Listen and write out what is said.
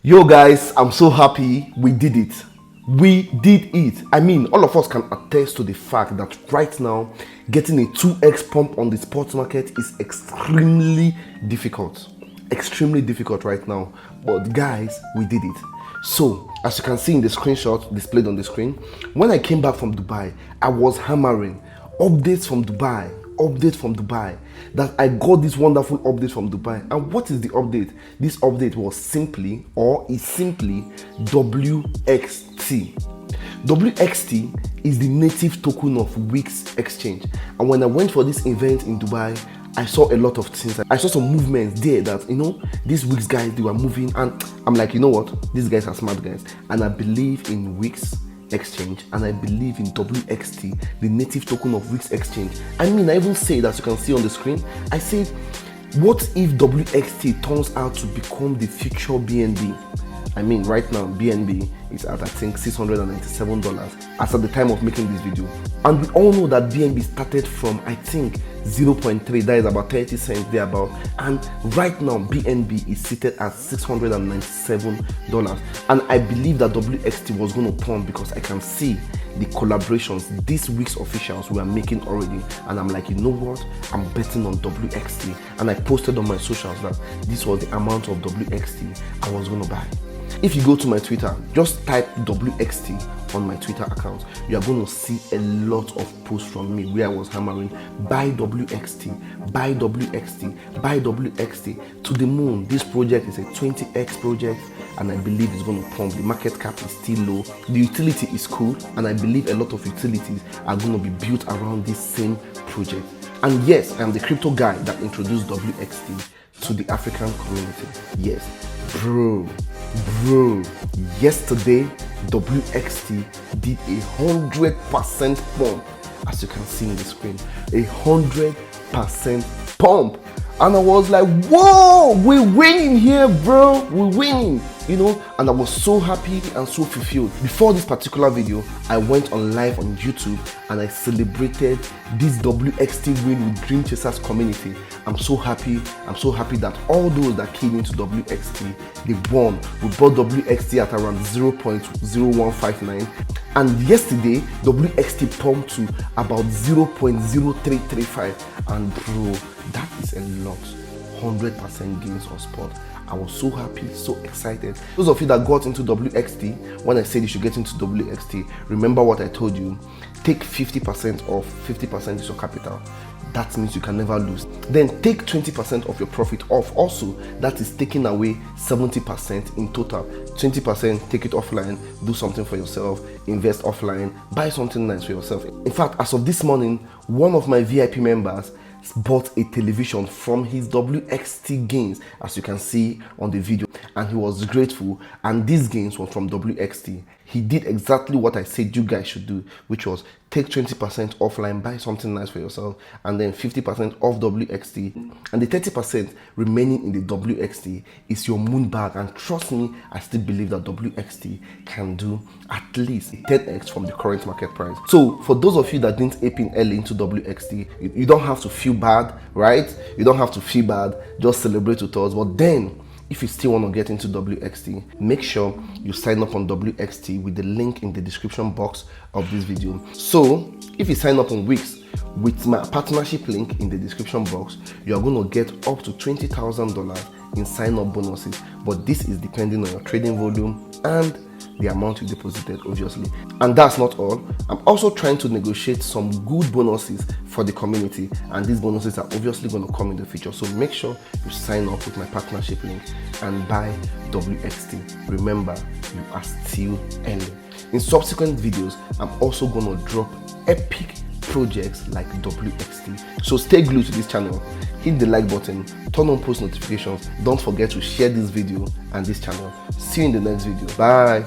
Yo guys, I'm so happy we did it. We did it. I mean, all of us can attest to the fact that right now, getting a 2x pump on the sports market is extremely difficult. Extremely difficult right now. But guys, we did it. So, as you can see in the screenshot displayed on the screen, when I came back from Dubai, I was hammering updates from Dubai, that I got this wonderful update from Dubai. And what is the update? This update was simply WXT. WXT is the native token of WEEX exchange. And when I went for this event in Dubai, I saw a lot of things. I saw some movements there that, these WEEX guys, they were moving, and I'm like, you know what? These guys are smart guys. And I believe in WEEX exchange, and I believe in WXT, the native token of WEEX exchange. I mean, I even said, as you can see on the screen, I said, what if WXT turns out to become the future BNB? I mean, right now BNB is at, I think, $697 as at the time of making this video. And we all know that BNB started from, I think, 0.3, that is about 30 cents thereabout, and right now BNB is seated at $697. And I believe that WXT was going to pump because I can see the collaborations these week's officials were making already, and I'm like, you know what, I'm betting on WXT. And I posted on my socials that this was the amount of WXT I was going to buy. If you go to my Twitter, just type WXT on my Twitter account, you are going to see a lot of posts from me where I was hammering buy WXT, buy WXT, buy WXT to the moon. This project is a 20x project, and I believe it's going to pump. The market cap is still low, the utility is cool, and I believe a lot of utilities are going to be built around this same project. And yes, I am the crypto guy that introduced WXT to the African community. Yes, bro, yesterday WXT did 100% pump, as you can see in the screen, 100% pump. And I was like, whoa, we're winning here, bro, we're winning, and I was so happy and so fulfilled. Before this particular video, I went on live on YouTube and I celebrated this WXT win with Dream Chasers community. I'm so happy that all those that came into WXT, they won. We bought WXT at around 0.0159, and yesterday WXT pumped to about 0.0335, and bro, that is a lot. 100% gains on spot. I was so happy, so excited. Those of you that got into WXT, when I said you should get into WXT, remember what I told you. Take 50% off. 50% is your capital. That means you can never lose. Then take 20% of your profit off also. That is taking away 70% in total. 20%, take it offline, do something for yourself, invest offline, buy something nice for yourself. In fact, as of this morning, one of my VIP members bought a television from his WXT gains, as you can see on the video, and he was grateful. And these gains were from WXT. He did exactly what I said you guys should do, which was take 20% offline, buy something nice for yourself, and then 50% off WXT, and the 30% remaining in the WXT is your moon bag. And trust me, I still believe that WXT can do at least 10x from the current market price. So for those of you that didn't ape in early into WXT, you don't have to feel bad, right? You don't have to feel bad, just celebrate with us. But then, if you still want to get into WXT, make sure you sign up on WXT with the link in the description box of this video. So if you sign up on WEEX with my partnership link in the description box, you are going to get up to $20,000 in sign-up bonuses. But this is depending on your trading volume and the amount you deposited, obviously. And that's not all. I'm also trying to negotiate some good bonuses for the community, and these bonuses are obviously going to come in the future. So make sure you sign up with my partnership link and buy WXT. Remember, you are still early. In subsequent videos, I'm also going to drop epic projects like WXT. So stay glued to this channel, hit the like button, turn on post notifications, don't forget to share this video and this channel. See you in the next video. Bye.